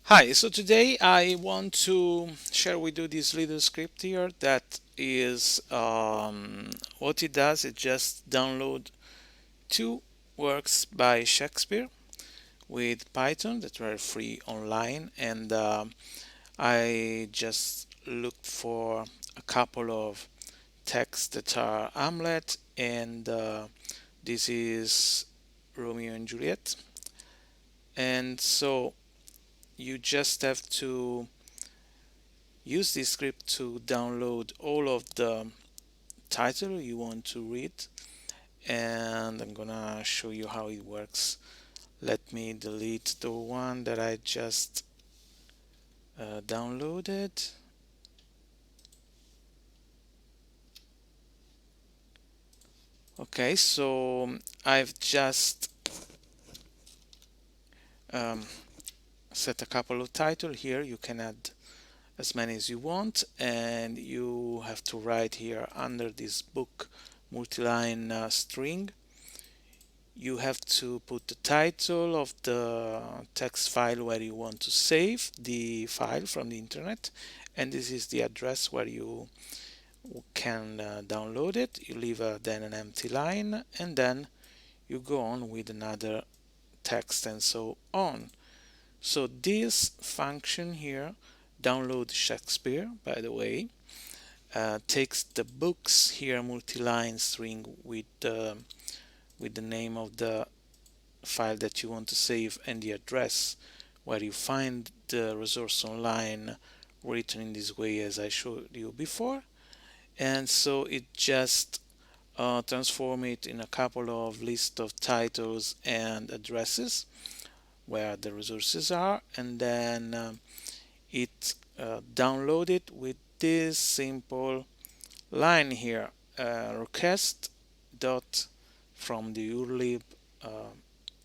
Hi, so today I want to share with you this little script here that is what it does. It just download two works by Shakespeare with Python that were free online, and I just looked for a couple of texts that are Hamlet, and this is Romeo and Juliet, and so you just have to use this script to download all of the title you want to read, and I'm gonna show you how it works. Let me delete the one that I just downloaded. Okay, so I've just um, set a couple of titles here. You can add as many as you want, and you have to write here under this book multi-line string. You have to put the title of the text file where you want to save the file from the internet, and this is the address where you can download it. You leave then an empty line, and then you go on with another text and so on. So this function here, download Shakespeare, by the way, takes the books here multi-line string with the name of the file that you want to save and the address where you find the resource online written in this way as I showed you before, and so it just transform it in a couple of list of titles and addresses where the resources are, and then it download it with this simple line here, request dot from the urlib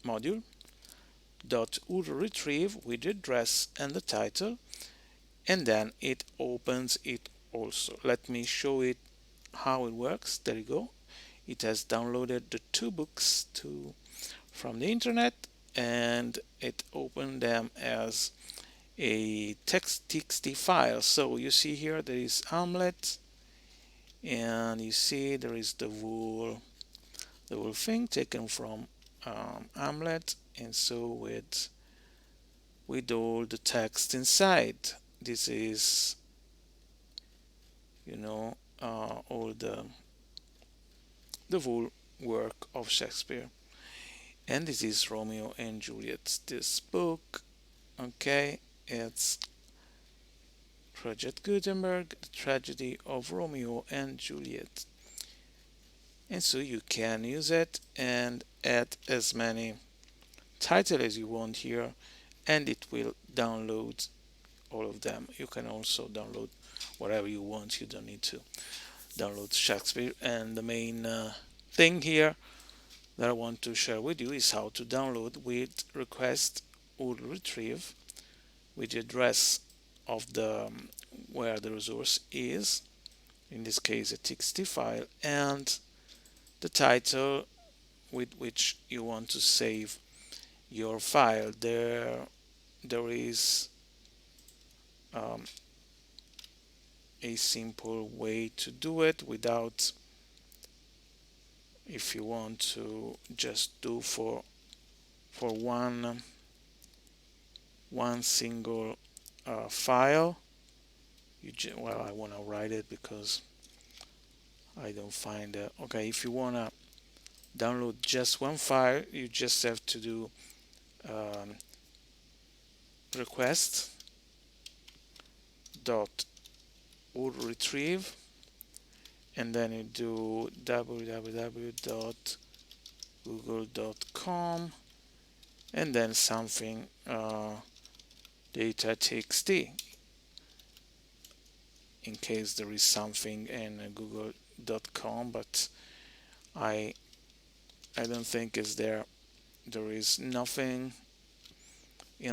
module dot retrieve with the address and the title, and then it opens it also. Let me show it how it works. There you go. It has downloaded the two books from the internet, and it opened them as a txt file. So you see here there is Hamlet, and you see there is the whole thing taken from Hamlet, and so with all the text inside. This is, all the whole work of Shakespeare. And this is Romeo and Juliet. This book, okay, it's Project Gutenberg, the tragedy of Romeo and Juliet. And so you can use it and add as many titles as you want here, and it will download all of them. You can also download whatever you want. You don't need to download Shakespeare. And the main thing here that I want to share with you is how to download with request or retrieve with the address of the where the resource is, in this case a txt file, and the title with which you want to save your file. There is um, a simple way to do it without, if you want to just do for one single file. Well, I want to write it because I don't find it. Okay, if you want to download just one file, you just have to do um, request dot retrieve, and then you do www.google.com, and then something data txt, in case there is something in google.com, but I I don't think is there is nothing in